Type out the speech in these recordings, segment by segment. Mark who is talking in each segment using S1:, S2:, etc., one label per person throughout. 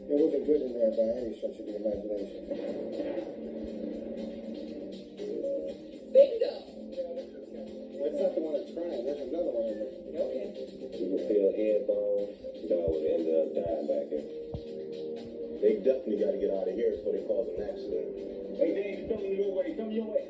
S1: It wasn't good in there by any stretch of the imagination.
S2: Bingo!
S1: That's not the one that's crying. There's another one in there.
S2: Okay.
S3: People feel head bones. Dog would end up dying back here. They definitely got to get out of here before they cause an accident. Hey, Dave, coming your way. Come your way.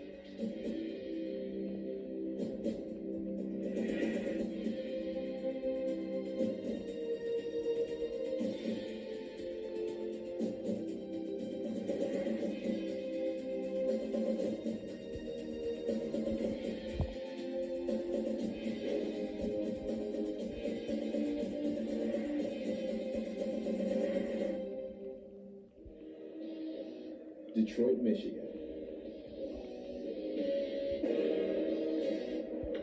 S4: Detroit, Michigan.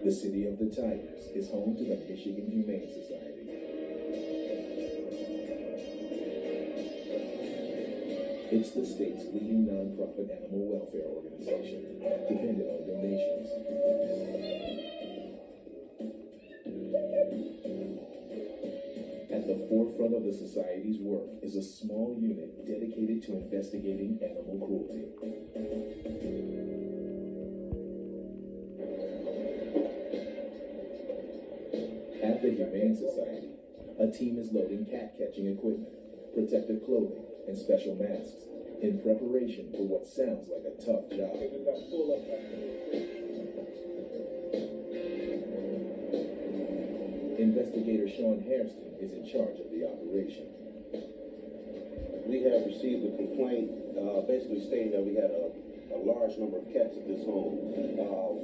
S4: The city of the Tigers is home to the Michigan Humane Society. It's the state's leading nonprofit animal welfare organization, dependent on donations. At the forefront of the society's work is a small unit dedicated to investigating animal cruelty. At the Humane Society, a team is loading cat-catching equipment, protective clothing, and special masks in preparation for what sounds like a tough job. Investigator Sean Hairston is in charge of the operation.
S3: We have received a complaint basically stating that we had a large number of cats at this home.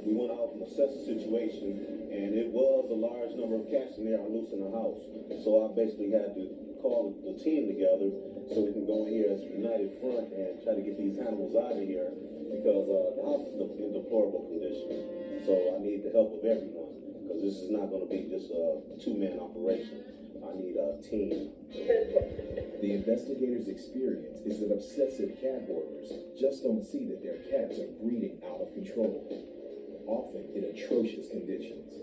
S3: We went out and assessed the situation, and it was a large number of cats in there on loose in the house. So I basically had to call the team together so we can go in here as a united front and try to get these animals out of here because the house is in deplorable condition. So I need the help of everyone because this is not going to be just a two-man operation. I need a team.
S4: The investigators' experience is that obsessive cat hoarders just don't see that their cats are breeding out of control, often in atrocious conditions.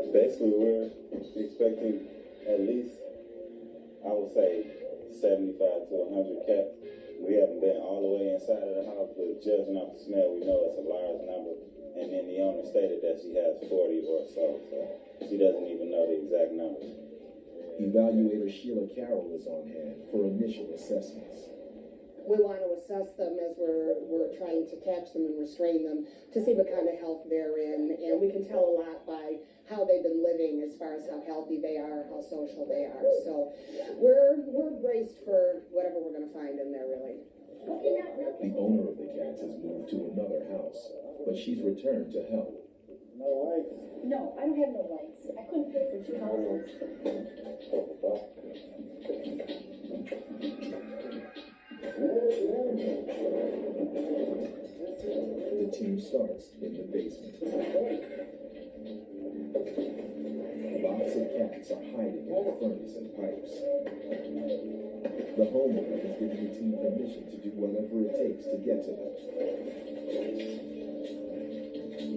S5: Basically, we're expecting at least, I would say, 75 to 100 cats. We haven't been all the way inside of the house, but judging off the smell, we know it's a large number. And then the owner stated that she has 40 or so she doesn't even know the exact numbers.
S4: Evaluator Sheila Carroll is on hand for initial assessments.
S6: We want to assess them as we're trying to catch them and restrain them to see what kind of health they're in. And we can tell a lot by how they've been living as far as how healthy they are, how social they are. So we're braced for whatever we're going to find in there, really.
S4: The owner of the cats has moved to another house, but she's returned to help.
S1: No lights.
S7: No, I don't have no lights. I couldn't pay for 2 houses.
S4: The team starts in the basement. Lots of cats are hiding in the furnace and pipes. The homeowner has given the team permission to do whatever it takes to get to them.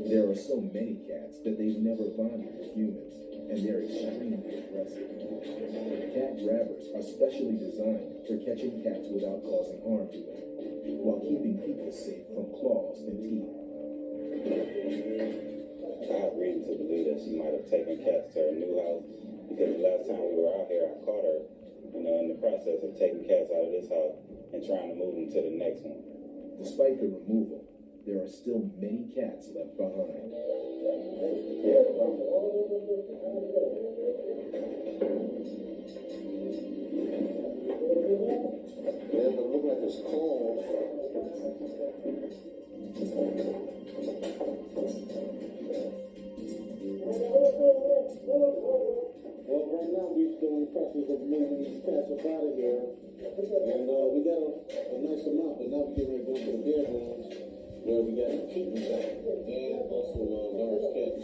S4: There are so many cats that they've never bonded with humans, and they're extremely aggressive. Cat grabbers are specially designed for catching cats without causing harm to them, while keeping people safe from claws and teeth.
S5: I have reason to believe that she might have taken cats to her new house because the last time we were out here, I caught her, in the process of taking cats out of this house and trying to move them to the next one.
S4: Despite the removal, there are still many cats left behind.
S1: Yeah, but it looked like it's cold. Well, right now we're still in the process of moving these cats up out of here. And we got a nice amount, but now we're getting ready to go to the bedrooms where we got kittens and also large cats.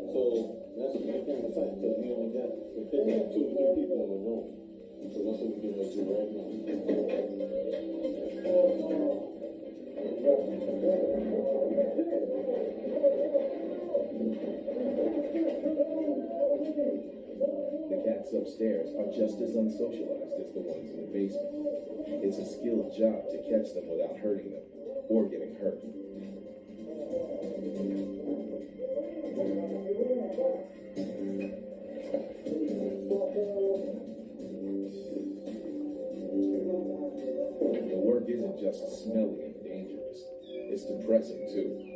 S1: So that's kind of tight because we only got, we're picking up 2 to 3 people in the room. So that's what we're getting ready to do right now.
S4: The cats cats upstairs are just as unsocialized as the ones in the basement. It's a skilled job to catch them without hurting them or getting hurt. The work isn't just smelly and dangerous, it's depressing too.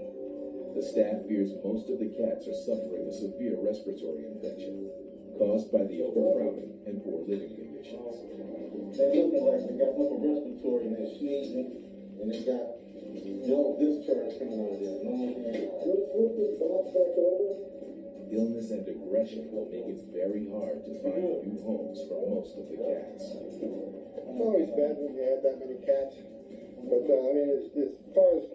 S4: The staff fears most of the cats are suffering a severe respiratory infection caused by the overcrowding and poor living conditions.
S1: They're looking like they got upper respiratory and they're sneezing and they got no discharge coming out of their nose.
S4: Illness and aggression will make it very hard to find new homes for most of the cats.
S2: It's always bad when you have that many cats. But, I mean, as far as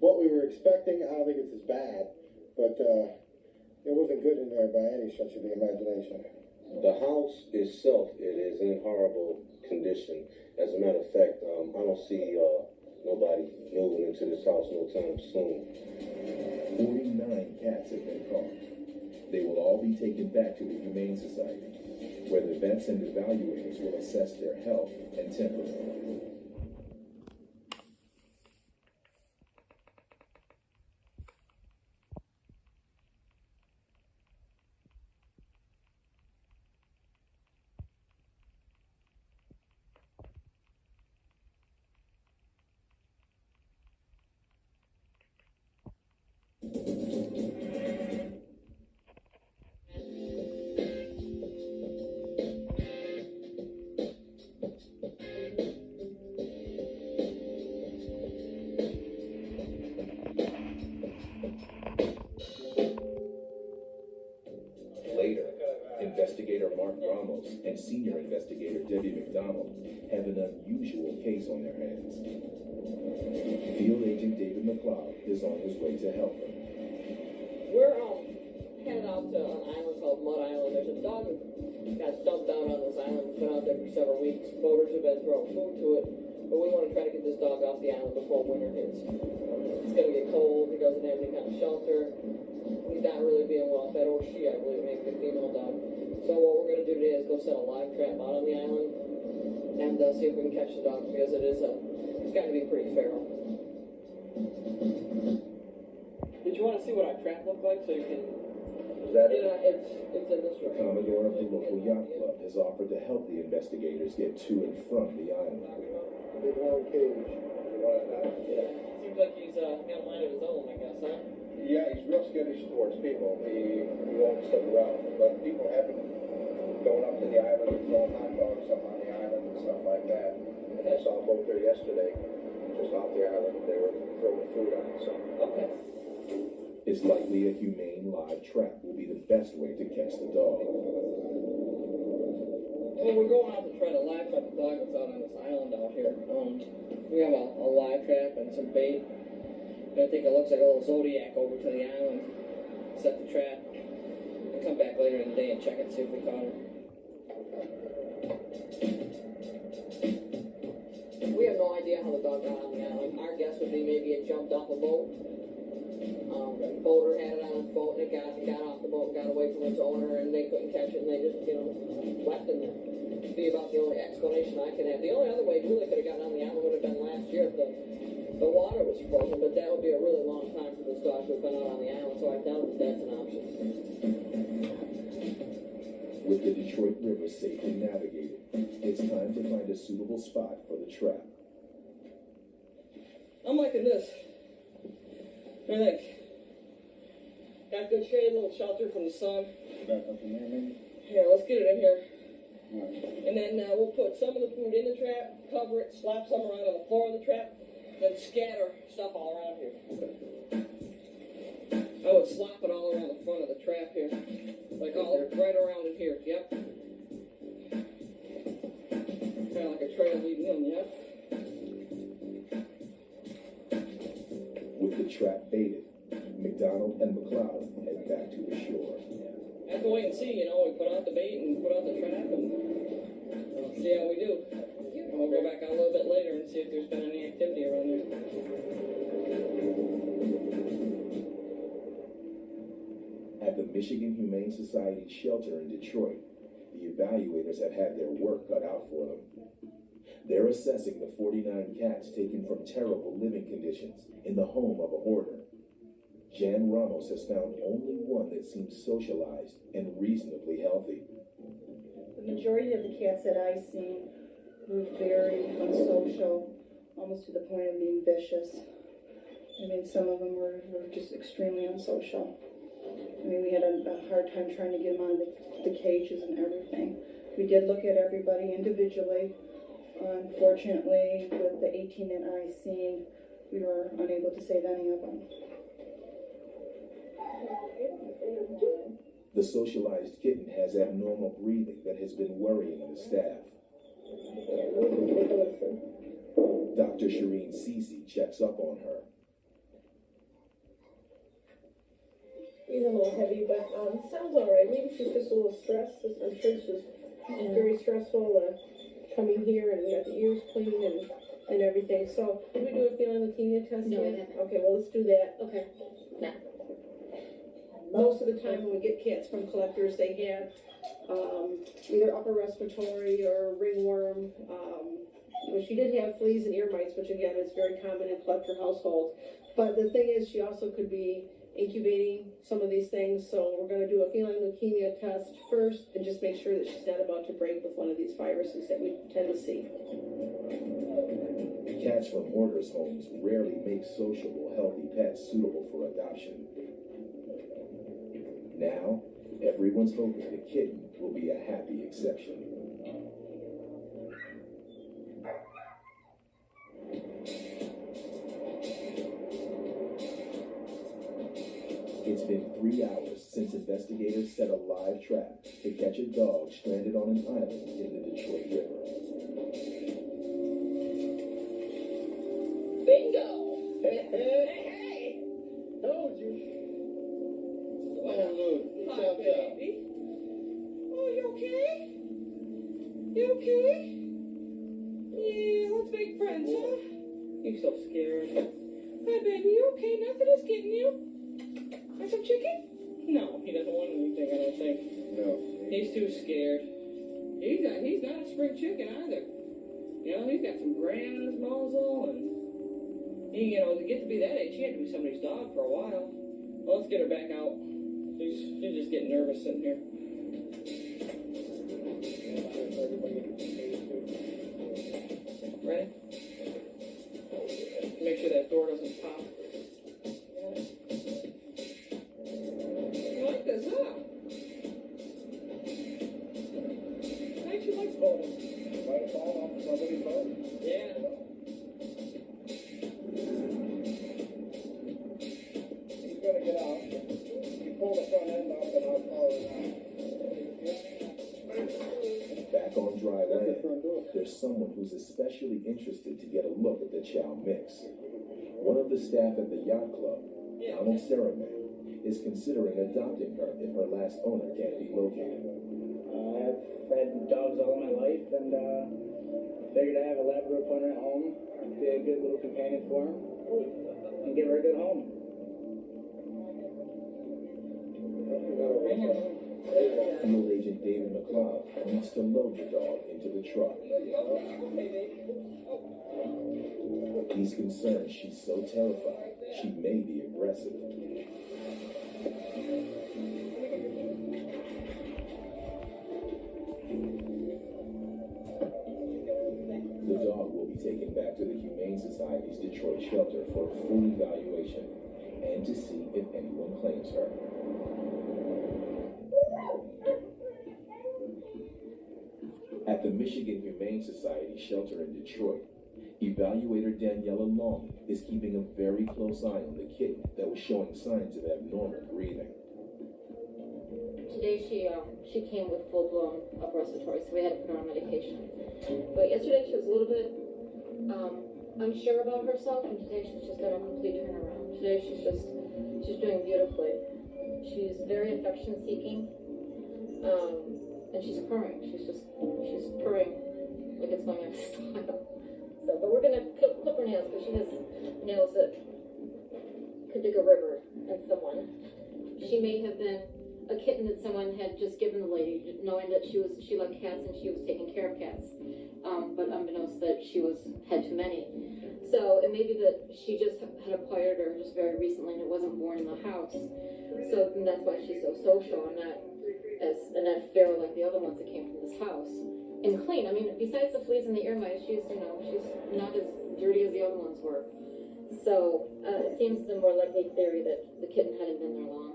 S2: what we were expecting, I don't think it's as bad. But it wasn't good in there by any stretch of the imagination.
S3: The house itself, it is in horrible condition. As a matter of fact, I don't see nobody moving into this house no time soon.
S4: 49 cats have been caught. They will all be taken back to the Humane Society, where the vets and evaluators will assess their health and temperament. Later, Investigator Mark Ramos and Senior Investigator Debbie McDonald have an unusual case on their hands. Field Agent David McLeod is on his way to help them.
S8: We're headed out to an island called Mud Island. There's a dog who got dumped out on this island. It's been out there for several weeks. Boaters have been throwing food to it, but we want to try to get this dog off the island before winter hits. It's going to get cold. He doesn't have any kind of shelter. He's not really being well fed, or she, I believe, maybe a female dog. So what we're going to do today is go set a live trap out on the island and see if we can catch the dog, because it's got to be pretty feral. Did you want to see what our trap looked like so you can?
S3: Is that it?
S8: Yeah, it's in this
S4: The
S8: room.
S4: Commodore of the local yacht club has offered to help the investigators get to and from the island.
S2: Big round cage.
S8: Seems like he's got a mind of his own, I guess, huh?
S9: Yeah, he's real skittish towards people. He won't stick around. But people have been going up to the island and throwing hot dogs up on the island and stuff like that. And I saw a boat there yesterday, just off the island. They were throwing food on it. So.
S8: Okay.
S4: It's likely a humane live trap will be the best way to catch the dog.
S8: Well, we're going out to try to live trap the dog that's out on this island out here. We have a live trap and some bait. I think it looks like a little Zodiac over to the island. Set the trap. And come back later in the day and check it, see if we caught her. We have no idea how the dog got on the island. Our guess would be maybe it jumped off a boat. The boater had it on his boat and it got off the boat and got away from its owner, and they couldn't catch it and they just, left it there. It'd be about the only explanation I can have. The only other way it really could have gotten on the island would have been last year if the water was frozen, but that would be a really long time for this dog to have been out on the island, so I doubt that that's an option.
S4: With the Detroit River safely navigated, it's time to find a suitable spot for the trap.
S8: I'm liking this. What do you think? Got good shade, a little shelter from the sun.
S9: Back up in there, maybe?
S8: Yeah, let's get it in here.
S9: Right.
S8: And then we'll put some of the food in the trap, cover it, slap some around on the floor of the trap, then scatter stuff all around here. I would slap it all around the front of the trap here. Like all right around in here, yep. Kind of like a trail leading in, yep.
S4: With the trap baited, McDonald and McLeod head back to the shore.
S8: Have to wait and see, we put out the bait and put out the trap and see how we do. And we'll go back out a little bit later and see if there's been any activity around there.
S4: At the Michigan Humane Society shelter in Detroit, the evaluators have had their work cut out for them. They're assessing the 49 cats taken from terrible living conditions in the home of a hoarder. Jan Ramos has found only one that seems socialized and reasonably healthy.
S10: The majority of the cats that I've seen were very unsocial, almost to the point of being vicious. I mean, some of them were just extremely unsocial. I mean, we had a hard time trying to get them out of the cages and everything. We did look at everybody individually. Unfortunately, with the 18 that I seen, we were unable to save any of them.
S4: The socialized kitten has abnormal breathing that has been worrying the staff. Dr. Shireen s4e6 checks up on her.
S8: He's a little heavy, but sounds all right. Maybe she's just a little stressed. I'm sure it's just very stressful coming here, and we got the ears clean and everything. So, did we do a feline leukemia test?
S7: No,
S8: yet?
S7: we haven't.
S8: Okay, well, let's do that.
S7: Okay. No.
S8: Most of the time when we get cats from collectors, they have either upper respiratory or ringworm. She did have fleas and ear mites, which again is very common in collector households. But the thing is, she also could be incubating some of these things. So we're going to do a feline leukemia test first and just make sure that she's not about to break with one of these viruses that we tend to see.
S4: Cats from hoarders' homes rarely make sociable, healthy pets suitable for adoption. Now, everyone's hoping the kitten will be a happy exception. It's been 3 hours since investigators set a live trap to catch a dog stranded on an island in the Detroit River.
S8: Bingo!
S2: Hey,
S8: Hey!
S2: told you.
S8: Hi, baby. Oh, you okay? You okay? Yeah, let's make friends, huh? You're so scared. Hi, baby. You okay? Nothing is getting you. Want some chicken? No, he doesn't want anything, I don't think.
S2: No.
S8: He's too scared. He's not a spring chicken either. You know, he's got some gray on his muzzle, and to get to be that age, he had to be somebody's dog for a while. Well, let's get her back out. She's just getting nervous sitting here. Ready? Make sure that door doesn't pop. You like this, huh? Thanks, you like bowling.
S9: Might fall off somebody's boat.
S8: Yeah.
S9: He's gonna get out. You pull the front end up and I'll follow it out.
S4: Back on dry
S2: That's the
S4: land,
S2: front door.
S4: there's someone who's especially interested to get a look at the chow mix. One of the staff at the yacht club, Donald Saraman, is considering adopting her if her last owner can't be located.
S11: I've had dogs all my life, and figured I'd have a Labrador pointer at home, be a good little companion for him, and give her a good home.
S4: Field agent David McLeod needs to load the dog into the truck. He's concerned she's so terrified she may be aggressive. The dog will be taken back to the Humane Society's Detroit shelter for a full evaluation and to see if anyone claims her. At the Michigan Humane Society shelter in Detroit, evaluator Daniela Long is keeping a very close eye on the kitten that was showing signs of abnormal breathing.
S7: Today she came with full-blown upper respiratory, so we had to put her on medication. But yesterday she was a little bit unsure about herself, and today she's just got a complete turnaround. Today she's doing beautifully. She's very affection-seeking, and she's purring. She's purring like it's going out of style. So, but we're gonna clip her nails because she has nails that could dig a river in someone. She may have been a kitten that someone had just given the lady, knowing that she liked cats and she was taking care of cats. But unbeknownst that she had too many. So it may be that she just had acquired her just very recently and it wasn't born in the house. So that's why she's so social and not feral like the other ones that came from this house. And clean. I mean, besides the fleas and the ear mites, she's not as dirty as the other ones were. So it seems the more likely theory that the kitten hadn't been there long.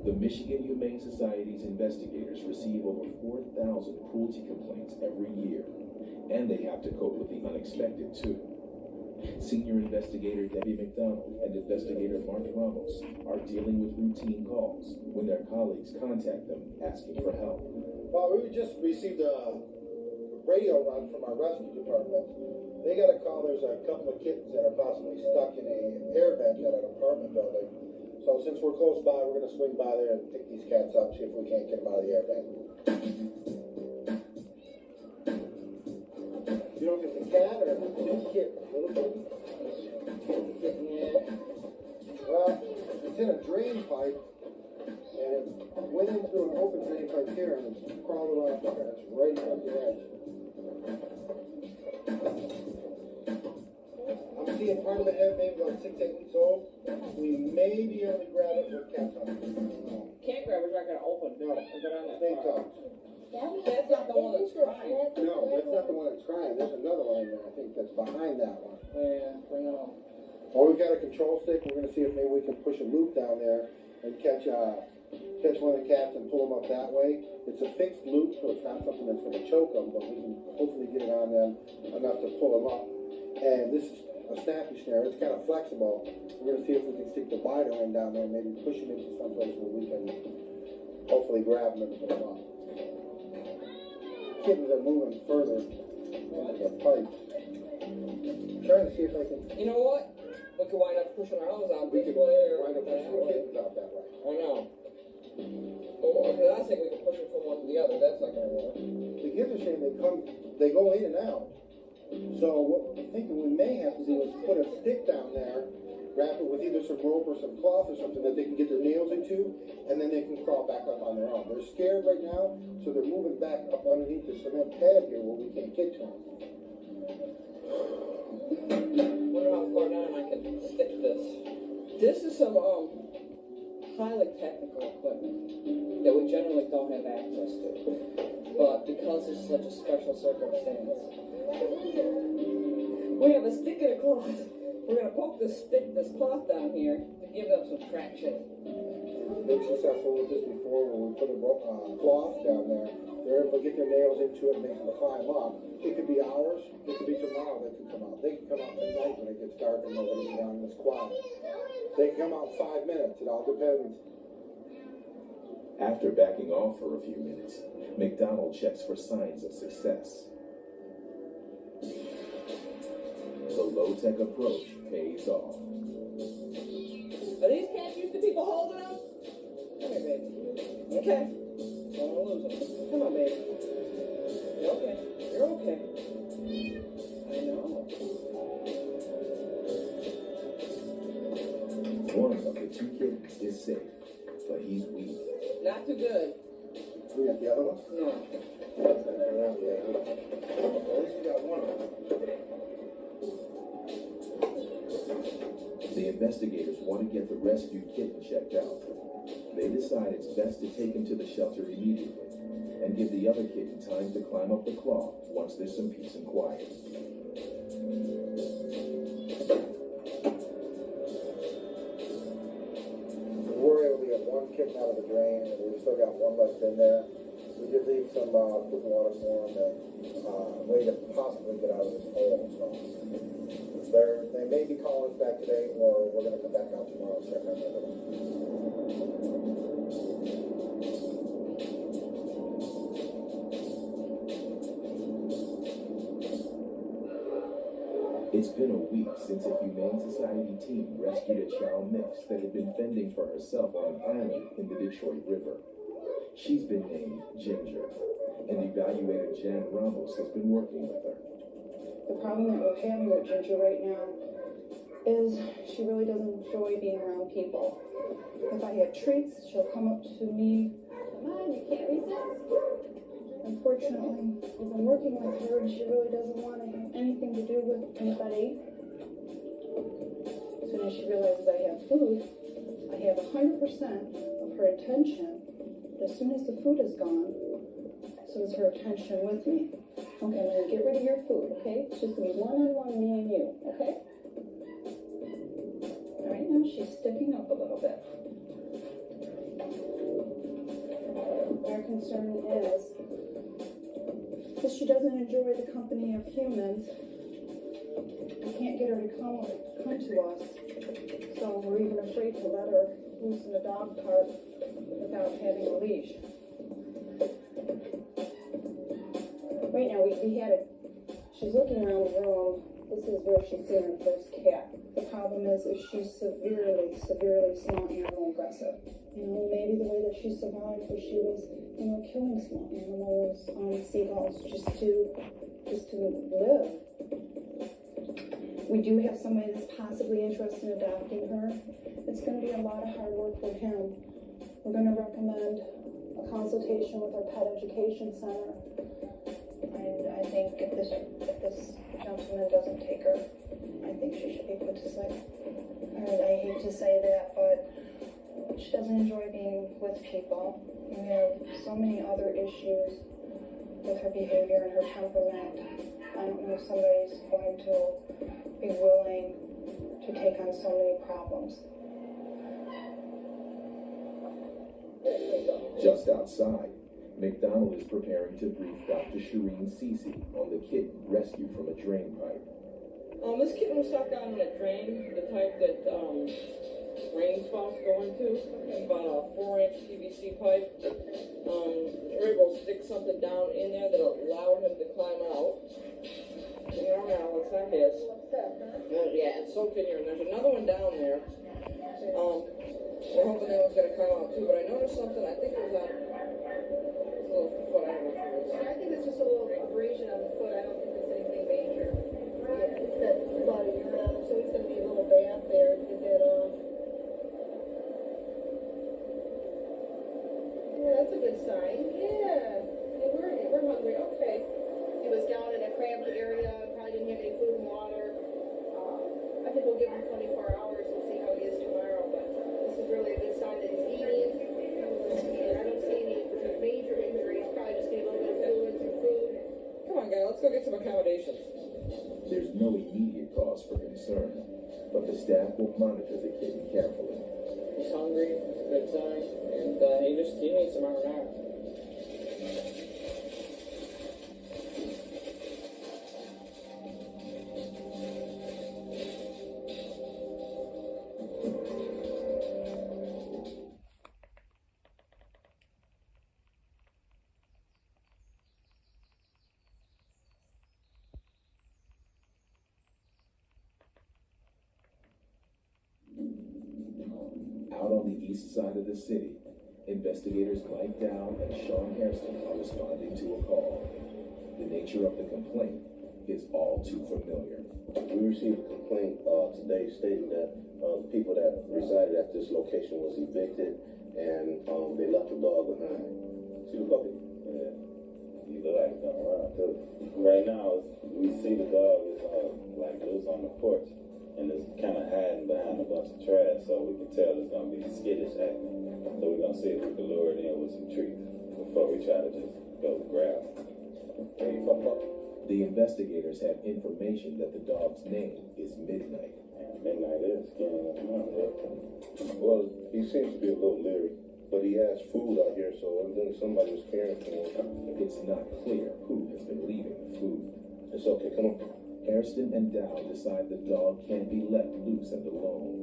S4: The Michigan Humane Society's investigators receive over 4,000 cruelty complaints every year, and they have to cope with the unexpected too. Senior investigator Debbie McDonald and investigator Mark Ramos are dealing with routine calls when their colleagues contact them asking for help.
S2: Well, we just received a radio run from our rescue department. They got a call, there's a couple of kittens that are possibly stuck in an air vent at an apartment building. So since we're close by, we're going to swing by there and pick these cats up, see if we can't get them out of the air vent. You know if it's a cat or if it's a kitten? Little kitten? Well, it's in a drain pipe, and it went into an open drain pipe here, and it's crawled around there. It's right at the edge. I'm seeing part of the head, maybe about 6, 8 weeks old. We may be able to grab it with cats on it.
S8: Can't grabbers aren't going to open.
S2: No,
S8: They're on that
S2: they
S8: far.
S2: don't.
S8: That's not the one that's crying.
S2: No, that's not the one that's crying. There's another one in there, I think, that's behind that one.
S8: Yeah, I know.
S2: Well, we've got a control stick. We're going to see if maybe we can push a loop down there and catch one of the cats and pull them up that way. It's a fixed loop, so it's not something that's going to choke them, but we can hopefully get it on them enough to pull them up. And this is a snappy snare. It's kind of flexible. We're going to see if we can stick the biter in down there and maybe push them into someplace where we can hopefully grab them and pull them up. Kittens are moving further into the pipe. Trying to see if I can.
S8: You know what? We could wind up pushing our hose out
S2: We
S8: this
S2: could
S8: way or
S2: wind up pushing the
S8: that way.
S2: kittens out that way.
S8: I know. Well, because I think we can push them from one to the other. That's not going to work.
S2: The kids are saying they go in and out. So what we're thinking we may have to do is put a stick down there, wrap it with either some rope or some cloth or something that they can get their nails into, and then they can crawl back up on their own. They're scared right now, so they're moving back up underneath the cement pad here where we can't get to them.
S8: Wonder how far down I can stick this. This is some highly technical equipment that we generally don't have access to. But because it's such a special circumstance, we have a stick and a cloth. We're going to poke this cloth down here to give them some traction.
S2: Been successful with this before when we put a cloth down there. They're able to get their nails into it and make them climb up. It could be hours, it could be tomorrow they can come out. They can come out at night when it gets dark and nobody's around and it's quiet. They can come out in 5 minutes, it all depends.
S4: After backing off for a few minutes, McDonald checks for signs of success. The low-tech approach pays off.
S8: Are these cats used to people holding them? Come here, baby. Okay. Don't want to lose them. Come on, baby. You're okay. You're okay. I know.
S4: One of the two kittens is safe, but he's weak.
S8: Not too good.
S2: We got the other one?
S8: No.
S2: At least we got one of them.
S4: The investigators want to get the rescued kitten checked out. They decide it's best to take him to the shelter immediately and give the other kitten time to climb up the cloth once there's some peace and quiet.
S2: We were able to get one kitten out of the drain, and we've still got one left in there. We did leave some food and water for them and way to possibly get out of this hole. So they may be calling us back today, or we're going to come back out tomorrow and check on the other one.
S4: It's been a week since a Humane Society team rescued a chow mix that had been fending for herself on an island in the Detroit River. She's been named Ginger, and evaluator Jan Ramos has been working with her.
S10: The problem that we're having with Ginger right now is she really doesn't enjoy being around people. If I have treats, she'll come up to me. Come on, you can't resist. Unfortunately, I've been working with her and she really doesn't want to have anything to do with anybody. As soon as she realizes I have food, I have 100% of her attention. As soon as the food is gone, so is her attention with me. Okay, I'm gonna get rid of your food, okay? It's just gonna be one-on-one, me and you, okay? Right now, she's sticking up a little bit. Our concern is that she doesn't enjoy the company of humans. We can't get her to come to us, so we're even afraid to let her loose in the dog park without having a leash. Right now, we had it. She's looking around the room. This is where she's seen her first cat. The problem is she's severely small animal aggressive. You know, maybe the way that she survived was she was, you know, killing small animals, seagulls, just to live. We do have somebody that's possibly interested in adopting her. It's going to be a lot of hard work for him. We're going to recommend a consultation with our pet education center. And I think if this gentleman doesn't take her, I think she should be put to sleep. And I hate to say that, but she doesn't enjoy being with people. And we have so many other issues with her behavior and her temperament. I don't know if somebody's going to be willing to take on so many problems.
S4: Just outside, McDonald is preparing to brief Dr. Shireen s4e6 on the kitten rescued from a drain pipe.
S8: This kitten was stuck down in a drain, the type that rain spouts go into. It's about a 4-inch PVC pipe. We were able to stick something down in there that allowed him to climb out. You know, now it's not his. Yeah, it's soaked in here, and there's another one down there. We're hoping that one's going to come out too, but I noticed something. I think it was on his little foot. I don't know if it was.
S6: I think it's just a little abrasion on the foot. I don't think it's anything major. Yeah, it's that blood in your arm, so it's going to be a little bath there to get that off. Yeah, that's a good sign. Yeah. Hey, we're hungry. Okay. He was down in a cramped area, probably didn't have any food and water. I think we'll give him 24 hours and see how he is tomorrow, but this is really a good sign that he's eating. And I don't see any major injuries, probably just need a little bit of fluids and food.
S8: Come on, guy, let's go get some accommodations.
S4: There's no immediate cause for concern, but the staff will monitor the kitten carefully.
S8: He's hungry, good sign, and he needs some R&R.
S4: Out on the east side of the city, investigators Mike Dow and Sean Hairston are responding to a call. The nature of the complaint is all too familiar.
S3: We received a complaint today stating that the people that resided at this location was evicted and they left the dog behind. See the puppy?
S5: Yeah. You look like it's around too. Right now, we see the dog is like loose on the porch. And it's kind of hiding behind a bunch of trash, so we can tell it's going to be skittish acting. So we're going to see if we can lure it in with some treats before we try to just go grab it. Hey, pop up.
S4: The investigators have information that the dog's name is Midnight.
S5: Midnight is skinny.
S3: Well, he seems to be a little leery, but he has food out here, so evidently somebody was caring for him.
S4: It's not clear who has been leaving the food.
S3: It's okay, come on.
S4: Hairston and Dow decide the dog can't be left loose and alone.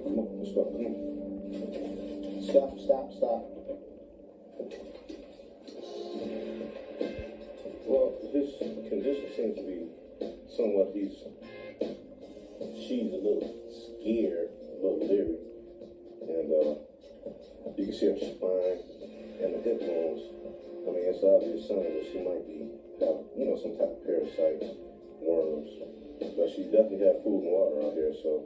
S3: Come on, let's go, come on. Stop. Well, his condition seems to be somewhat, she's a little scared, a little leery. And you can see her spine and the hip bones. I mean, it's obvious sign that she might have, some type of parasites, worms. But she definitely had food and water out here, so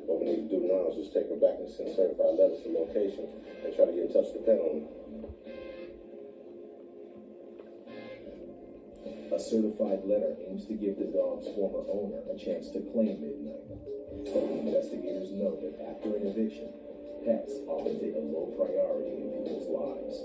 S3: what we need to do now is just take her back and send certified letters to location and try to get in touch with the pet owner.
S4: A certified letter aims to give the dog's former owner a chance to claim Midnight. But the investigators know that after an eviction, pets often take a low priority in people's lives.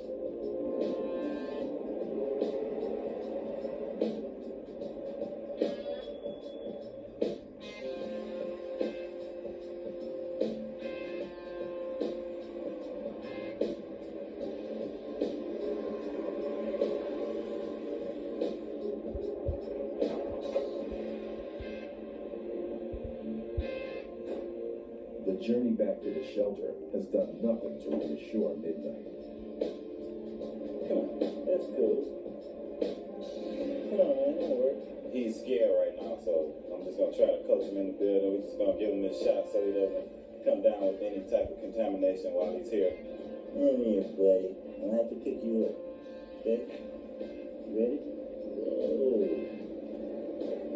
S4: The journey back to the shelter has done nothing to reassure Midnight.
S5: Come on, that's good. Come on, man, don't worry. He's scared right now, so I'm just gonna try to coach him in the building. We're just gonna give him this shot so he doesn't come down with any type of contamination while he's here.
S12: Yes, buddy. I'll have to pick you up. Okay? You ready?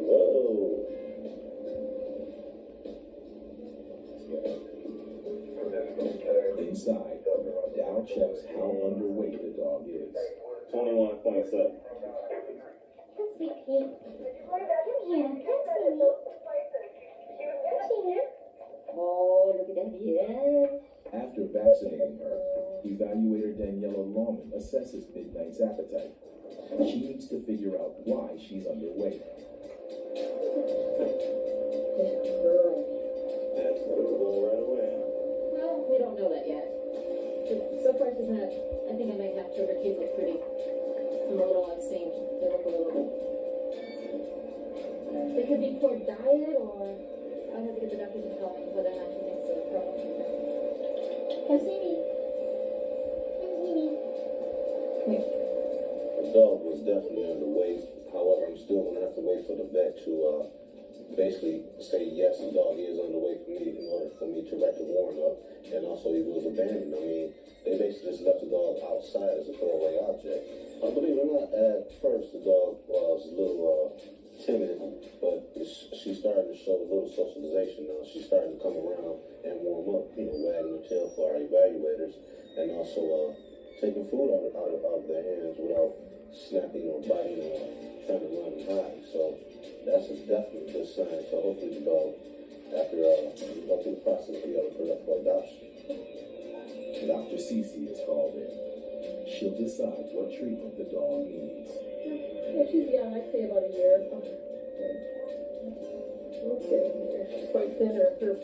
S5: Whoa. Whoa.
S4: Inside, Dow checks how underweight the dog is.
S5: 21.7.
S13: Come, sweet pea. Come here. Come see me. Come here. Oh, look at that. Yes.
S4: After vaccinating her, evaluator Daniela Lawman assesses Midnight's appetite. She needs to figure out why she's underweight.
S5: That's going right away.
S7: Well, we don't know that yet. So far she's not, I think I might have to, her teeth look pretty, I'm a little unseen. They look a little, it could be poor diet, or I'll have to get the doctor to tell me whether or not she thinks it's a problem.
S13: Come see me. Come see me.
S3: The dog was definitely underweight. However, I'm still going to have to wait for the vet to basically say, yes, the dog is underweight for me in order for me to write the warrant up. And also, he was abandoned. I mean, they basically just left the dog outside as a throwaway object. Believe it or not, at first, the dog was a little timid, but she's starting to show a little socialization now. She's starting to come around and warm up, wagging her tail for our evaluators, and also taking food out of their hands without snapping or biting or trying to run and hide. So that's definitely a good sign. So hopefully the dog, after we go through the process, will be able to put up for adoption.
S4: Dr. Cece is called in. She'll decide what treatment the dog needs.
S8: Yeah, she's young, I'd say about a year. Okay, she's quite thin, her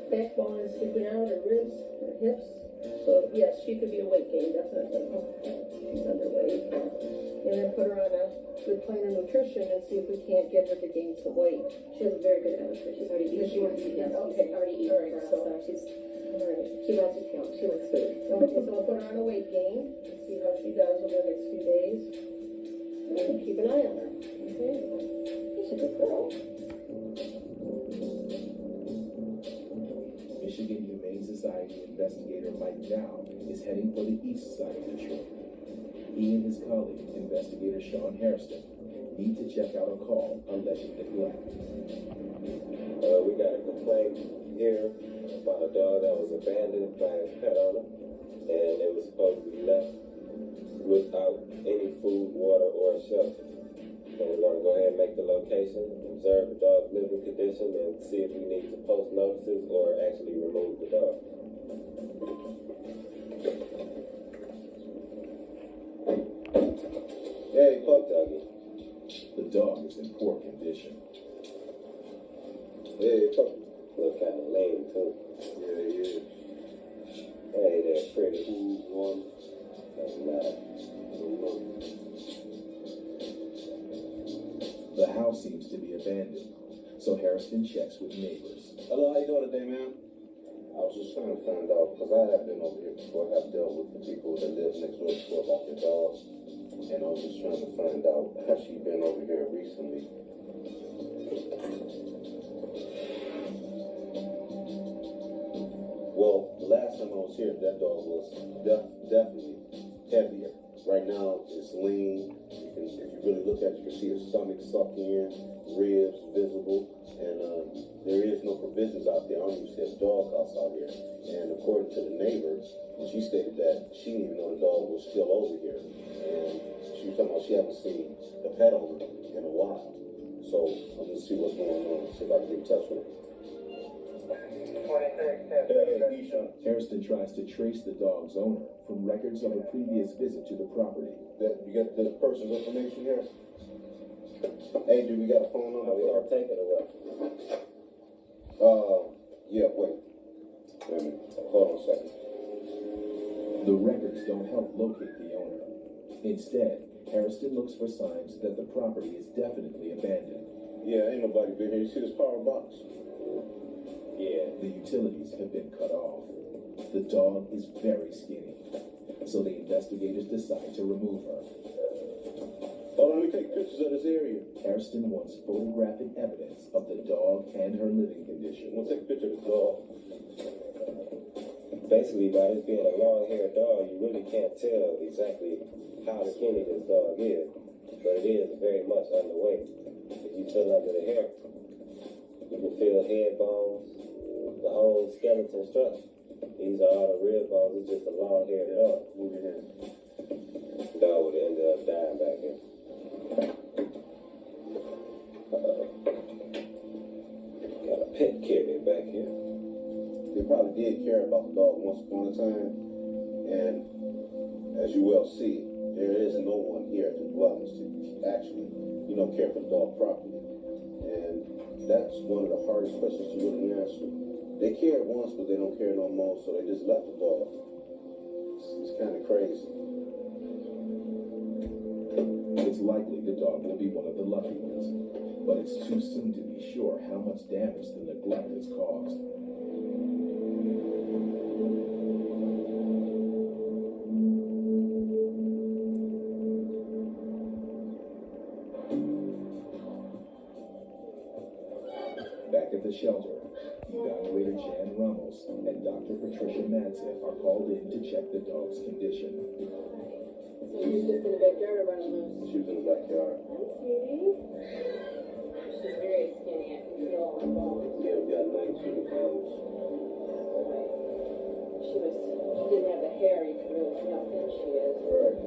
S8: backbone is sticking out, her ribs, her hips. So yes, she could be a weight gain, definitely. She's underweight. And then put her on a good plan of nutrition and see if we can't get her to gain some weight. She has a very good appetite. She's already eaten. She wants to eat. Okay, already eaten. All right, so she's all right. She wants to count. She likes food. Okay, so we'll put her on a weight gain. See how she does over the next few days. And keep an eye on her. Okay. She's a good girl.
S4: Michigan Humane Society investigator Mike Dow is heading for the east side of Detroit. He and his colleague, investigator Sean Hairston, need to check out a call alleging neglect.
S5: We got a complaint here about a dog that was abandoned by his pet owner, and it was supposed to be left without any food, water, or shelter. So we're going to go ahead and make the location, observe the dog's living condition, and see if we need to post notices or actually remove the dog. Hey, pup doggy.
S4: The dog is in poor condition.
S5: Hey, pup. Look kind of lame, too. Yeah, he is. Hey there, pretty. One. That's not.
S4: The house seems to be abandoned, so Harrison checks with neighbors.
S3: Hello, how you doing today, ma'am? I was just trying to find out, because I have been over here before. I have dealt with the people that live next door before about their dogs. and I was just trying to find out how she been over here recently. Well, the last time I was here, that dog was definitely heavier. Right now, it's lean. If you really look at it, you can see her stomach suck in, ribs visible, and there is no provisions out there. I don't even see a dog house out here. And according to the neighbors, she stated that she didn't even know the dog was still over here. And she was talking about she hasn't seen the pet owner in a while. So I'm gonna see what's going on, see if I can get in touch with her.
S4: Hairston tries to trace the dog's owner from records of a previous visit to the property.
S3: You got the person's information here? Hey, do we got a phone number?
S5: We are taking it away.
S3: Yeah, wait. Hold on a second.
S4: The records don't help locate the owner. Instead, Hairston looks for signs that the property is definitely abandoned.
S3: Yeah, ain't nobody been here. You see this power box?
S4: Yeah. The utilities have been cut off. The dog is very skinny, so the investigators decide to remove her.
S3: Oh, let me take pictures of this area.
S4: Hairston wants photographic evidence of the dog and her living condition.
S3: We'll take a picture of the dog.
S5: Basically, by this being a long-haired dog, you really can't tell exactly how skinny this dog is, but it is very much underweight. If you feel under the hair, you can feel head bones, the whole skeleton structure. These are all the rib bones. It's just a long-haired dog. Move your hand. The dog would have ended up dying back here. Got a pet carrier back here.
S3: They probably did care about the dog once upon a time, and as you well see, there is no one here at the dwellings to actually, care for the dog properly. And that's one of the hardest questions to really answer. They cared once, but they don't care no more, so they just left the dog. It's kind of crazy.
S4: It's likely the dog will be one of the lucky ones, but it's too soon to be sure how much damage the neglect has caused. Back at the shelter, evaluator Jan Ramos and Dr. Patricia Madsen are called in to check the dog's condition.
S7: So she's just in the backyard or running loose?
S3: She was in the backyard.
S7: Hi, sweetie. She's very skinny. I can feel all the bones.
S3: Yeah, we got 19 pounds.
S7: She didn't have the hair. You could really see how thin she is.
S3: Right.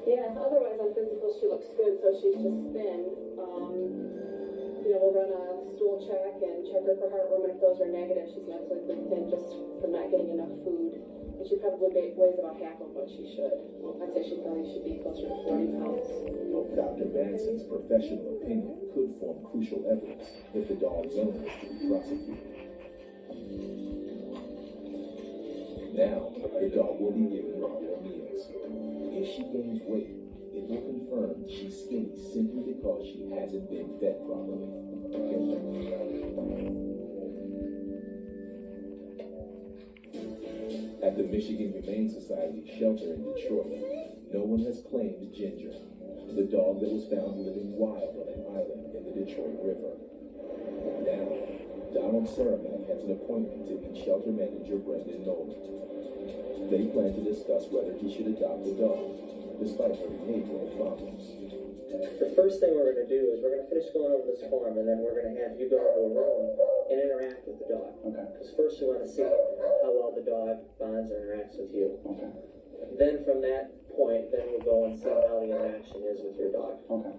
S7: Yeah, otherwise on physical she looks good, so she's just thin. We'll run a stool check and check her for heartworm, and if those are negative, she's most likely thin just from not getting enough food. And she probably weighs about half of what she should. I'd say she probably should be closer to 40 pounds.
S4: Dr. Madsen's professional opinion could form crucial evidence if the dog's owner is to be prosecuted. Now, the dog will be given regular meals. If she gains weight, it will confirm she's skinny simply because she hasn't been fed properly. At the Michigan Humane Society shelter in Detroit, no one has claimed Ginger, the dog that was found living wild on an island in the Detroit River. Now, Donald Saramak has an appointment to meet shelter manager Brendan Nolan. They plan to discuss whether he should adopt the dog, despite her behavioral problems.
S14: The first thing we're going to do is we're going to finish going over this form, and then we're going to have you go into a room and interact with the dog.
S9: Okay.
S14: Because first you want to see how well the dog bonds or interacts with you.
S9: Okay.
S14: Then from that point, then we'll go and see how the interaction is with your dog.
S9: Okay.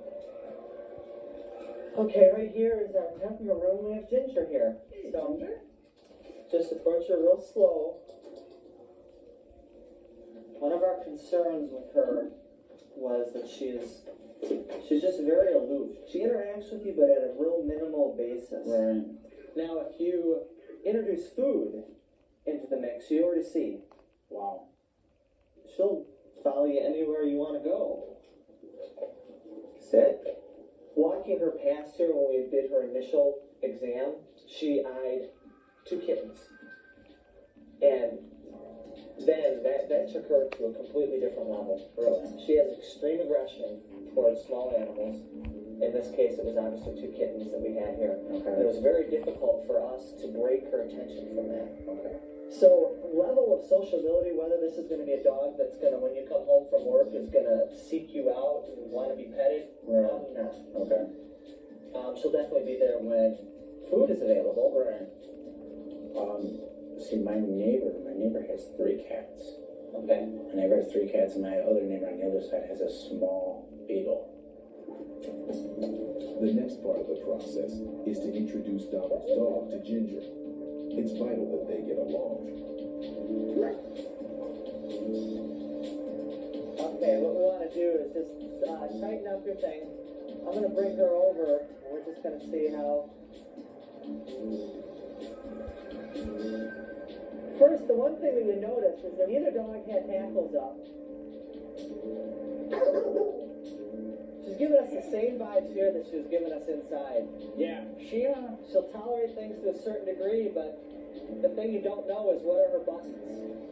S14: Okay, right here is our temperament room. We have Ginger here. So, just approach her real slow. One of our concerns with her was that she's just very aloof. She interacts with you, but at a real minimal basis.
S9: Right.
S14: Now, if you introduce food into the mix, you already see.
S9: Wow.
S14: She'll follow you anywhere you want to go. Sit. Walking her past here when we did her initial exam, she eyed two kittens. And then that took her to a completely different level. Really? She has extreme aggression towards small animals. In this case, it was obviously 2 kittens that we had here. Okay. It was very difficult for us to break her attention from that. Okay. So, level of sociability, whether this is going to be a dog that's going to, when you come home from work, is going to seek you out and want to be petted, probably not. Okay. She'll definitely be there when food is available. Right.
S11: See, my neighbor has 3 cats.
S14: Okay.
S11: My neighbor has 3 cats, and my other neighbor on the other side has a small beagle.
S4: The next part of the process is to introduce Donald's dog to Ginger. It's vital that they get along.
S14: Okay, what we want to do is just tighten up your thing. I'm going to bring her over, and we're just going to see how... First, the one thing that you notice is that neither dog had hackles up. She's giving us the same vibes here that she was giving us inside.
S11: Yeah.
S14: She'll tolerate things to a certain degree, but the thing you don't know is what are her buttons.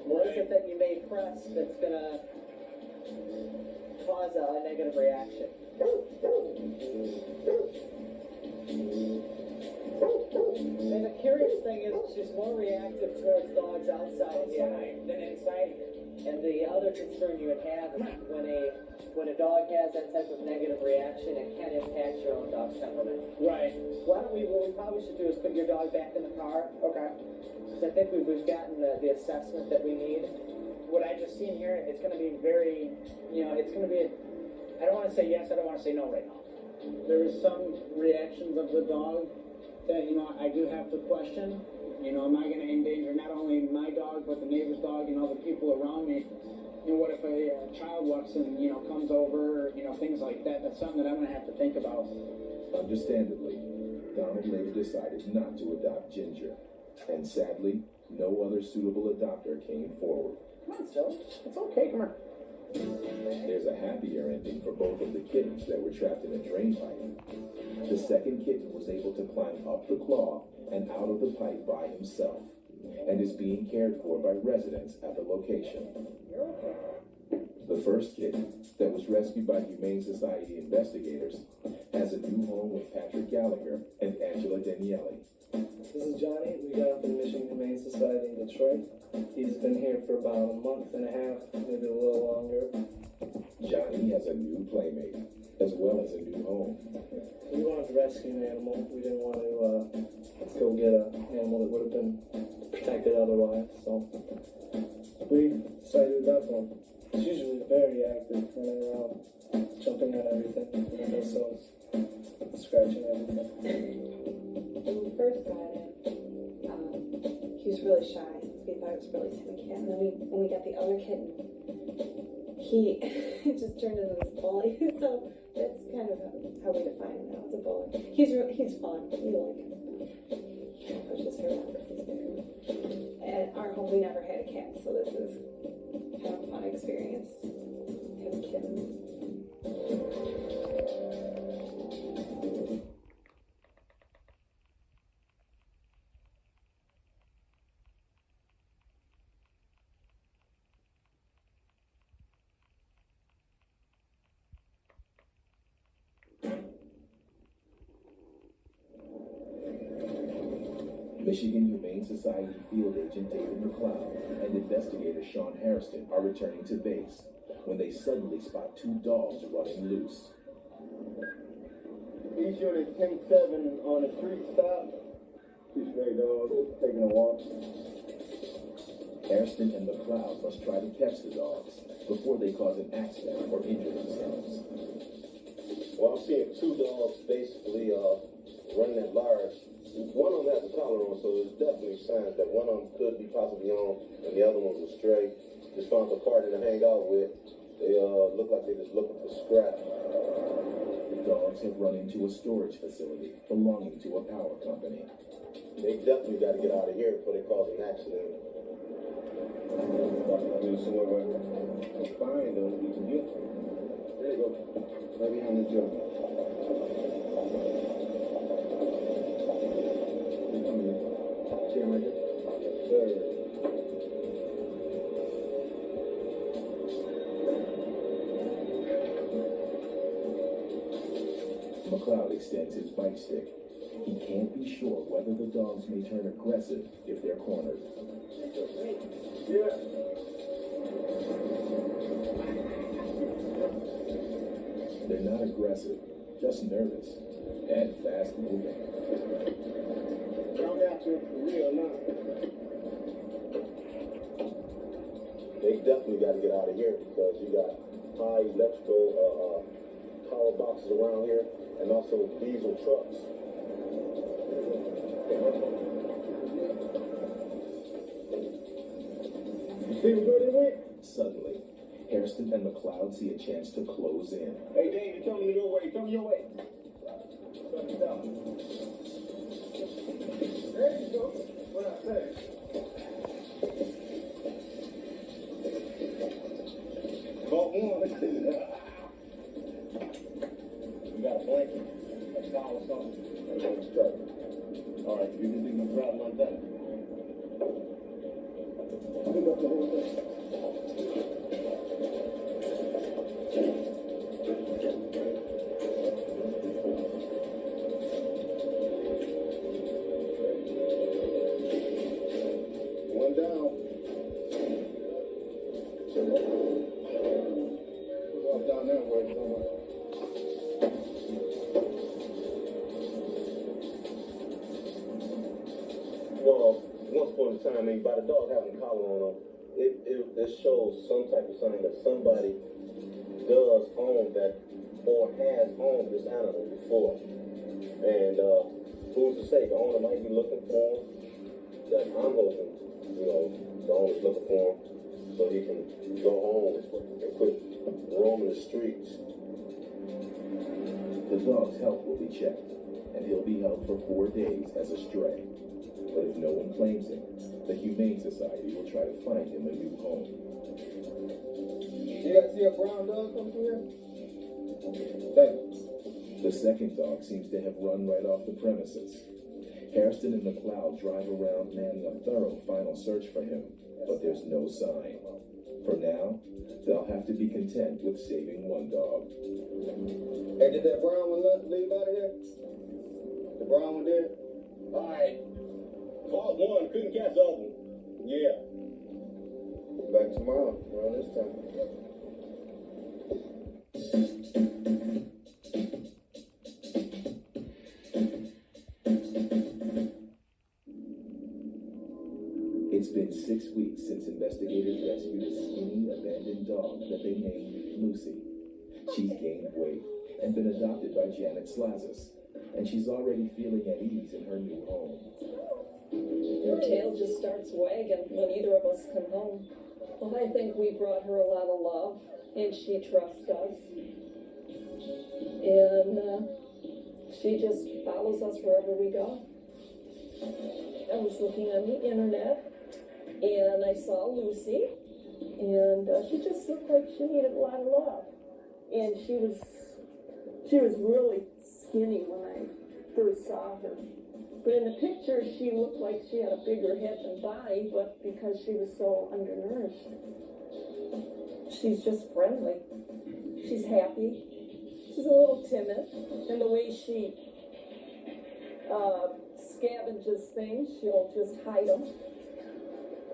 S14: What is it that you may press that's going to cause a negative reaction? And the curious thing is she's more reactive towards dogs outside
S11: than inside.
S14: And the other concern you would have is when a dog has that type of negative reaction, it can impact your own dog's temperament.
S11: Right.
S14: What we probably should do is put your dog back in the car. Okay. Because I think we've gotten the assessment that we need.
S11: What I just seen here, it's going to be very, it's going to be, I don't want to say yes, I don't want to say no right now. There is some reactions of the dog that, I do have to question. Am I going to endanger not only my dog, but the neighbor's dog, the people around me? What if a child walks in, comes over, things like that? That's something that I'm going to have to think about.
S4: Understandably, Donald later decided not to adopt Ginger. And sadly, no other suitable adopter came forward.
S11: Come on, Silly. It's okay. Come here.
S4: There's a happier ending for both of the kittens that were trapped in a drain pipe. The second kitten was able to climb up the cloth and out of the pipe by himself, and is being cared for by residents at the location. The first kitten, that was rescued by Humane Society investigators, has a new home with Patrick Gallagher and Angela Daniele.
S15: This is Johnny. We got him from the Michigan Humane Society in Detroit. He's been here for about a month and a half, maybe a little longer.
S4: Johnny has a new playmate, as well as a new home.
S15: We wanted to rescue an animal. We didn't want to go get an animal that would have been protected otherwise, so we decided to adopt one. He's usually very active, running around, jumping on everything, so scratching everything.
S10: When we first got it, he was really shy. We thought it was really timid cat. And then when we got the other kitten, he just turned into this bully. So that's kind of how we define him now as a bully. He's fun. We like him. Push his hair out because he's bigger. At our home, we never had a cat, so this is kind of a fun experience. Having kittens.
S4: Michigan Humane Society field agent David McLeod and investigator Sean Harrison are returning to base when they suddenly spot 2 dogs running loose.
S2: East unit 10-7 on a street stop. 2 stray dogs taking a walk.
S4: Harrison and McLeod must try to catch the dogs before they cause an accident or injure themselves.
S3: Well, I'm seeing 2 dogs basically running at large. One of them has a collar on, so there's definitely signs that one of them could be possibly on, and the other one's a stray. Just found a partner to hang out with. They look like they're just looking for scrap.
S4: The dogs have run into a storage facility belonging to a power company.
S3: They definitely got to get out of here before they cause an accident.
S2: Do somewhere where find them we can get. There you go. Right behind the jump.
S4: McLeod extends his bite stick. He can't be sure whether the dogs may turn aggressive if they're cornered. They're not aggressive, just nervous and fast moving.
S1: Y'all got to for real now.
S3: They definitely got to get out of here because you got high electrical power boxes around here and also diesel trucks.
S1: You see where they went?
S4: Suddenly, Hairston and McLeod see a chance to close in.
S1: Hey, Dave, you're coming your way. Come your way. There you go. What I say? Caught one. You got a blanket? A towel or something?
S3: All right, you can think you grab like that.
S1: Pick up the whole thing.
S2: One down. Off down that way somewhere.
S3: Well, once upon a time, by the dog having a collar on them, it shows some type of sign that somebody does own that or has owned this animal before. And who's to say the owner might be looking for him? That I'm hoping, the owner's looking for him so he can go home and quit roaming the streets.
S4: The dog's health will be checked, and he'll be held for 4 days as a stray. But if no one claims him, the Humane Society will try to find him a new home.
S2: You guys see a brown dog come through here?
S4: The second dog seems to have run right off the premises. Hairston and McLeod drive around planning a thorough final search for him, but there's no sign. For now, they'll have to be content with saving one dog.
S2: Hey, did that brown one leave out of here? The brown one did?
S3: All right. Caught one, couldn't catch the other one. Yeah.
S2: Back tomorrow, around this time.
S4: It's been 6 weeks since investigators rescued a skinny, abandoned dog that they named Lucy. She's gained weight and been adopted by Janet Slazis, and she's already feeling at ease in her new home.
S8: Her tail just starts wagging when either of us come home. Well, I think we brought her a lot of love, and she trusts us. And she just follows us wherever we go. I was looking on the internet, and I saw Lucy, and she just looked like she needed a lot of love. And she was really skinny when I first saw her. But in the picture, she looked like she had a bigger head than body, but because she was so undernourished. She's just friendly. She's happy. She's a little timid. And the way she scavenges things, she'll just hide them.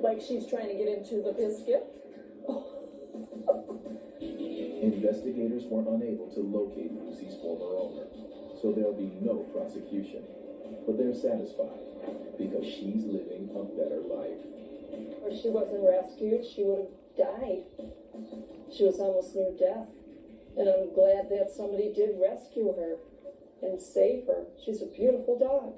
S8: Like she's trying to get into the biscuit.
S4: Investigators were unable to locate Lucy's former owner, so there'll be no prosecution. But they're satisfied because she's living a better life.
S8: If she wasn't rescued, she would have died. She was almost near death. And I'm glad that somebody did rescue her and save her. She's a beautiful dog.